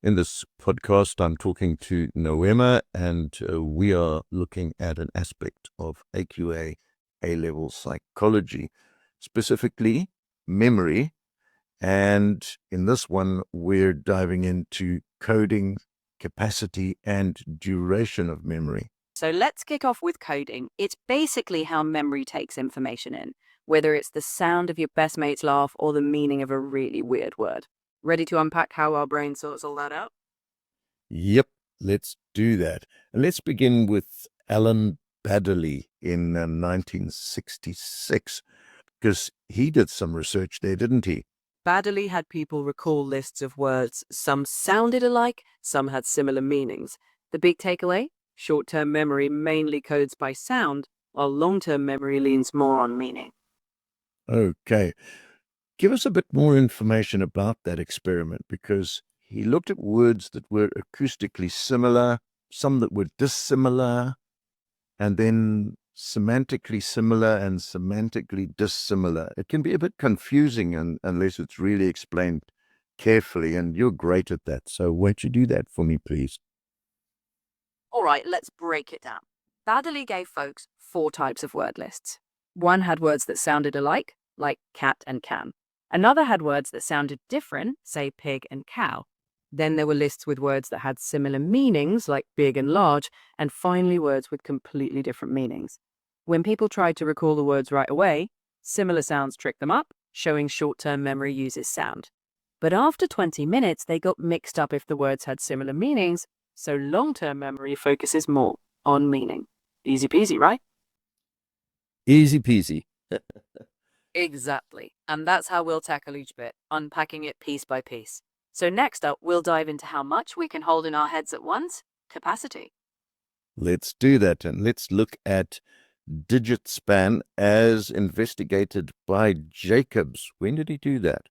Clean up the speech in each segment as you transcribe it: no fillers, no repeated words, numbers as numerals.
In this podcast, I'm talking to Noema, and we are looking at an aspect of AQA A-Level Psychology, specifically memory. And in this one, we're diving into coding, capacity, and duration of memory. So let's kick off with coding. It's basically how memory takes information in, whether it's the sound of your best mate's laugh or the meaning of a really weird word. Ready to unpack how our brain sorts all that out? Yep, let's do that. And let's begin with Alan Baddeley in 1966, because he did some research there, didn't he? Baddeley had people recall lists of words. Some sounded alike, some had similar meanings. The big takeaway? Short-term memory mainly codes by sound, while long-term memory leans more on meaning. Okay. Give us a bit more information about that experiment, because he looked at words that were acoustically similar, some that were dissimilar, and then semantically similar and semantically dissimilar. It can be a bit confusing unless it's really explained carefully, and you're great at that. So won't you do that for me, please? All right, let's break it down. Baddeley gave folks 4 types of word lists. One had words that sounded alike, like cat and can. Another had words that sounded different, say pig and cow. Then there were lists with words that had similar meanings, like big and large, and finally words with completely different meanings. When people tried to recall the words right away, similar sounds tricked them up, showing short-term memory uses sound. But after 20 minutes, they got mixed up if the words had similar meanings, so long-term memory focuses more on meaning. Easy peasy, right? Easy peasy. Exactly. And that's how we'll tackle each bit, unpacking it piece by piece. So next up, we'll dive into how much we can hold in our heads at once, capacity. Let's do that, and let's look at digit span as investigated by Jacobs. When did he do that?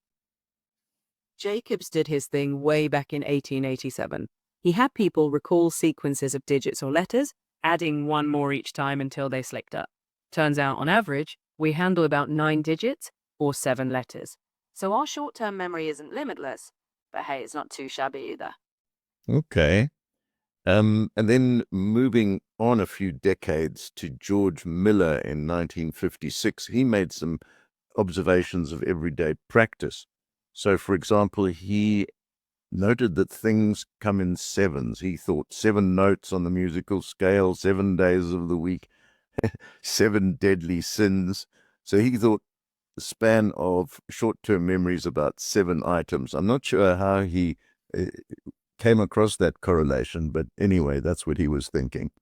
Jacobs did his thing way back in 1887. He had people recall sequences of digits or letters, adding one more each time until they slicked up. Turns out, on average, we handle about 9 digits or 7 letters. So our short-term memory isn't limitless, but hey, it's not too shabby either. Okay. And then moving on a few decades to George Miller in 1956, he made some observations of everyday practice. So, for example, he noted that things come in sevens. He thought 7 notes on the musical scale, 7 days of the week, 7 deadly sins. So he thought the span of short-term memory is about 7 items. I'm not sure how he came across that correlation, but anyway, that's what he was thinking.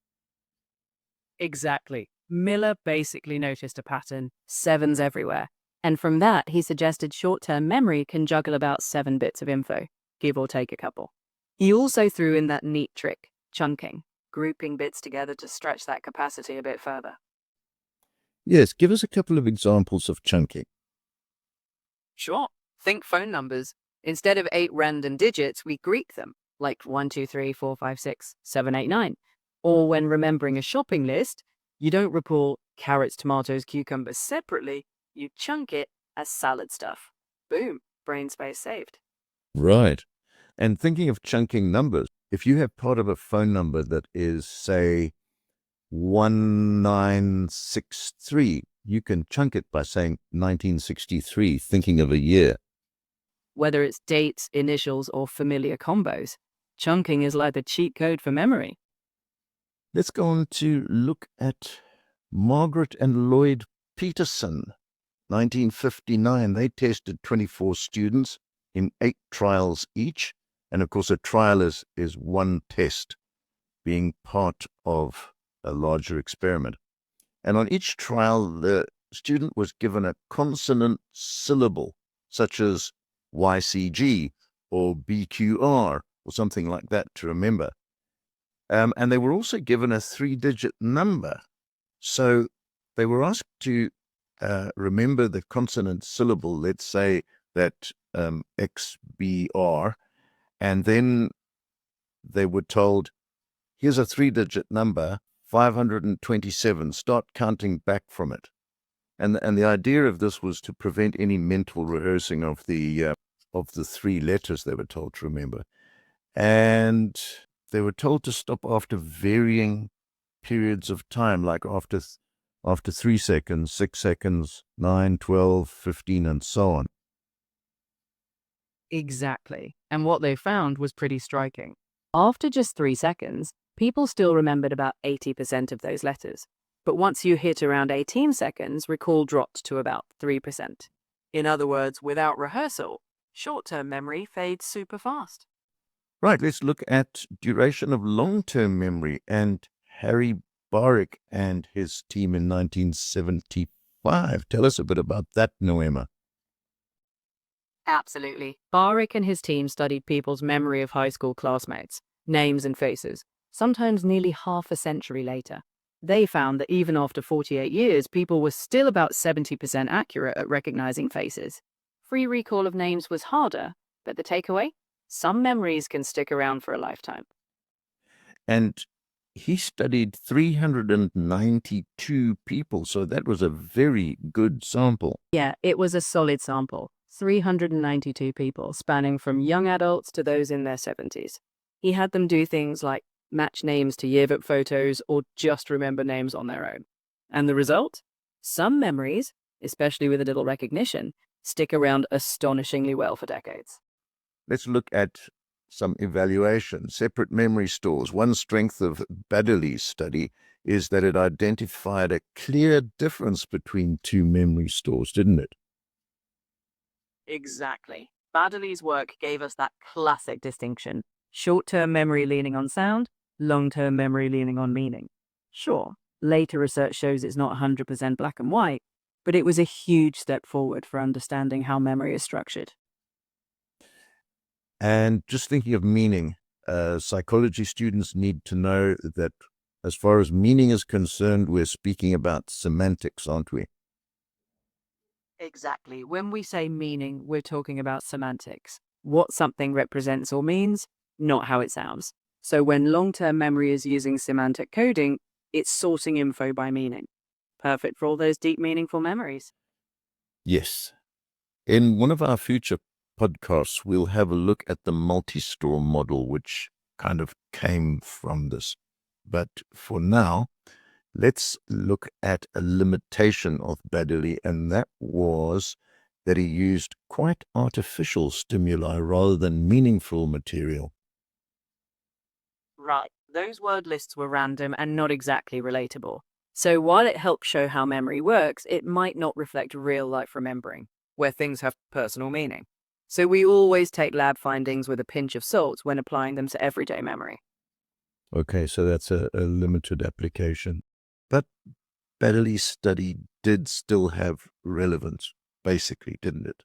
Exactly. Miller basically noticed a pattern, 7s everywhere. And from that, he suggested short-term memory can juggle about 7 bits of info, give or take a couple. He also threw in that neat trick, chunking, grouping bits together to stretch that capacity a bit further. Yes, give us a couple of examples of chunking. Sure. Think phone numbers. Instead of 8 random digits, we Greek them, like 1, 2, 3, 4, 5, 6, 7, 8, 9. Or when remembering a shopping list, you don't recall carrots, tomatoes, cucumbers separately, you chunk it as salad stuff. Boom, brain space saved. Right. And thinking of chunking numbers, if you have part of a phone number that is, say, 1963, you can chunk it by saying 1963, thinking of a year. Whether it's dates, initials, or familiar combos, chunking is like the cheat code for memory. Let's go on to look at Margaret and Lloyd Peterson, 1959. They tested 24 students in 8 trials each. And of course, a trial is one test being part of a larger experiment. And on each trial, the student was given a consonant syllable, such as YCG or BQR or something like that to remember. And they were also given a 3-digit number. So they were asked to remember the consonant syllable, let's say that XBR, and then they were told, here's a 3-digit number, 527, start counting back from it. And the idea of this was to prevent any mental rehearsing of the 3 letters they were told to remember. And they were told to stop after varying periods of time, like after 3 seconds, 6 seconds, 9, 12, 15, and so on. Exactly. And what they found was pretty striking. After just 3 seconds, people still remembered about 80% of those letters. But once you hit around 18 seconds, recall dropped to about 3%. In other words, without rehearsal, short-term memory fades super fast. Right, let's look at duration of long-term memory and Harry Barrick and his team in 1975. Tell us a bit about that, Noema. Absolutely. Barrick and his team studied people's memory of high school classmates, names and faces, sometimes nearly half a century later. They found that even after 48 years, people were still about 70% accurate at recognizing faces. Free recall of names was harder, but the takeaway? Some memories can stick around for a lifetime. And he studied 392 people, so that was a very good sample. Yeah, it was a solid sample. 392 people, spanning from young adults to those in their 70s. He had them do things like match names to yearbook photos or just remember names on their own. And the result? Some memories, especially with a little recognition, stick around astonishingly well for decades. Let's look at some evaluation. Separate memory stores. One strength of Baddeley's study is that it identified a clear difference between two memory stores, didn't it? Exactly. Baddeley's work gave us that classic distinction. Short-term memory leaning on sound, long-term memory leaning on meaning. Sure, later research shows it's not 100% black and white, but it was a huge step forward for understanding how memory is structured. And just thinking of meaning, psychology students need to know that as far as meaning is concerned, we're speaking about semantics, aren't we? Exactly. When we say meaning, we're talking about semantics. What something represents or means, not how it sounds. So when long-term memory is using semantic coding, it's sorting info by meaning. Perfect for all those deep, meaningful memories. Yes. In one of our future podcasts, we'll have a look at the multi-store model, which kind of came from this. But for now, let's look at a limitation of Baddeley, and that was that he used quite artificial stimuli rather than meaningful material. Right. Those word lists were random and not exactly relatable. So while it helps show how memory works, it might not reflect real life remembering, where things have personal meaning. So we always take lab findings with a pinch of salt when applying them to everyday memory. Okay, so that's a limited application. But Baddeley's study did still have relevance, basically, didn't it?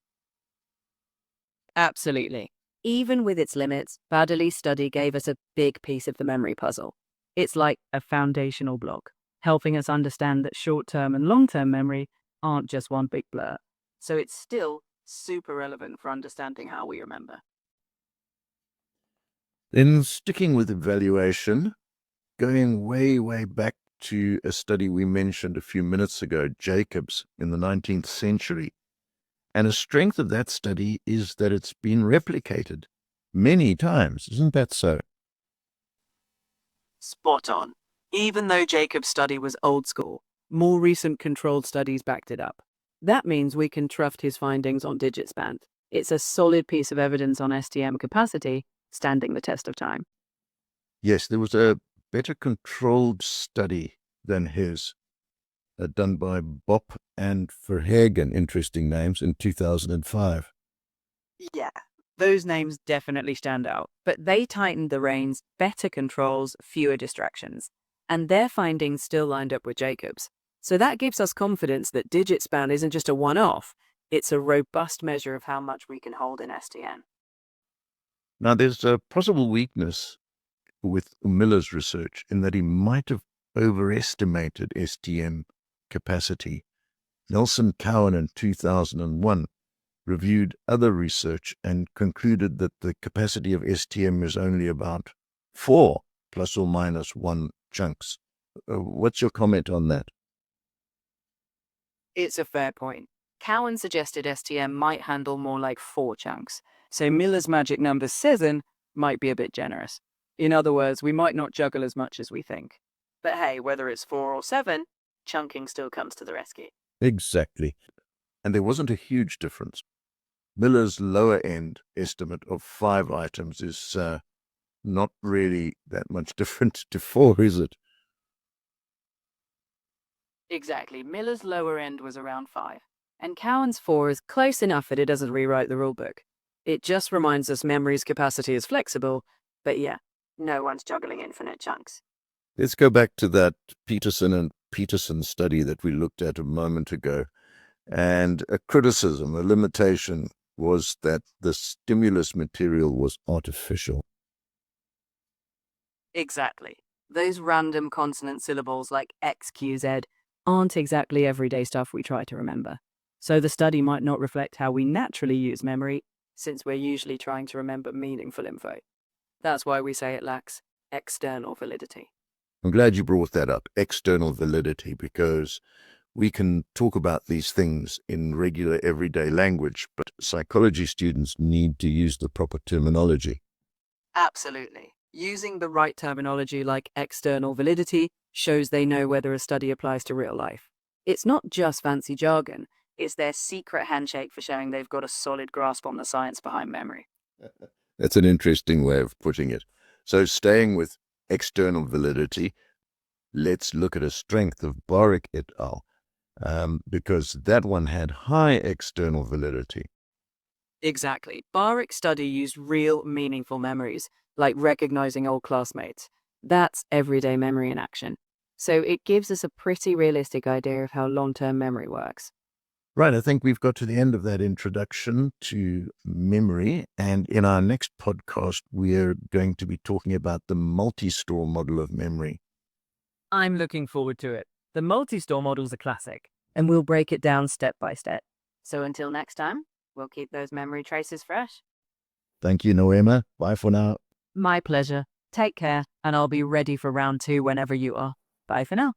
Absolutely. Even with its limits, Baddeley's study gave us a big piece of the memory puzzle. It's like a foundational block, helping us understand that short-term and long-term memory aren't just one big blur. So it's still super relevant for understanding how we remember. Then sticking with evaluation, going way, way back to a study we mentioned a few minutes ago, Jacobs in the 19th century. And a strength of that study is that it's been replicated many times. Isn't that so? Spot on. Even though Jacob's study was old school, more recent controlled studies backed it up. That means we can trust his findings on digit span. It's a solid piece of evidence on STM capacity, standing the test of time. Yes, there was a better controlled study than his, done by Bopp and Verhagen, interesting names, in 2005. Yeah, those names definitely stand out, but they tightened the reins, better controls, fewer distractions. And their findings still lined up with Jacob's. So that gives us confidence that digit span isn't just a one-off, it's a robust measure of how much we can hold in STM. Now, there's a possible weakness with Miller's research in that he might have overestimated STM capacity. Nelson Cowan in 2001 reviewed other research and concluded that the capacity of STM is only about 4 plus or minus 1 chunks. What's your comment on that? It's a fair point. Cowan suggested STM might handle more like 4 chunks. So Miller's magic number 7 might be a bit generous. In other words, we might not juggle as much as we think. But hey, whether it's 4 or 7, chunking still comes to the rescue. Exactly. And there wasn't a huge difference. Miller's lower end estimate of 5 items is not really that much different to 4, is it? Exactly. Miller's lower end was around 5. And Cowan's 4 is close enough that it doesn't rewrite the rulebook. It just reminds us memory's capacity is flexible, but yeah, no one's juggling infinite chunks. Let's go back to that Peterson and Peterson study that we looked at a moment ago. And a criticism, a limitation, was that the stimulus material was artificial. Exactly. Those random consonant syllables like X, Q, Z aren't exactly everyday stuff we try to remember. So the study might not reflect how we naturally use memory, since we're usually trying to remember meaningful info. That's why we say it lacks external validity. I'm glad you brought that up, external validity, because we can talk about these things in regular everyday language, but psychology students need to use the proper terminology. Absolutely. Using the right terminology like external validity shows they know whether a study applies to real life. It's not just fancy jargon, it's their secret handshake for showing they've got a solid grasp on the science behind memory. That's an interesting way of putting it. So staying with external validity, let's look at a strength of Boric et al., because that one had high external validity. Exactly. Barick's study used real, meaningful memories, like recognizing old classmates. That's everyday memory in action. So it gives us a pretty realistic idea of how long-term memory works. Right, I think we've got to the end of that introduction to memory. And in our next podcast, we're going to be talking about the multi-store model of memory. I'm looking forward to it. The multi-store model's a classic, and we'll break it down step by step. So until next time, we'll keep those memory traces fresh. Thank you, Noema. Bye for now. My pleasure. Take care, and I'll be ready for round 2 whenever you are. Bye for now.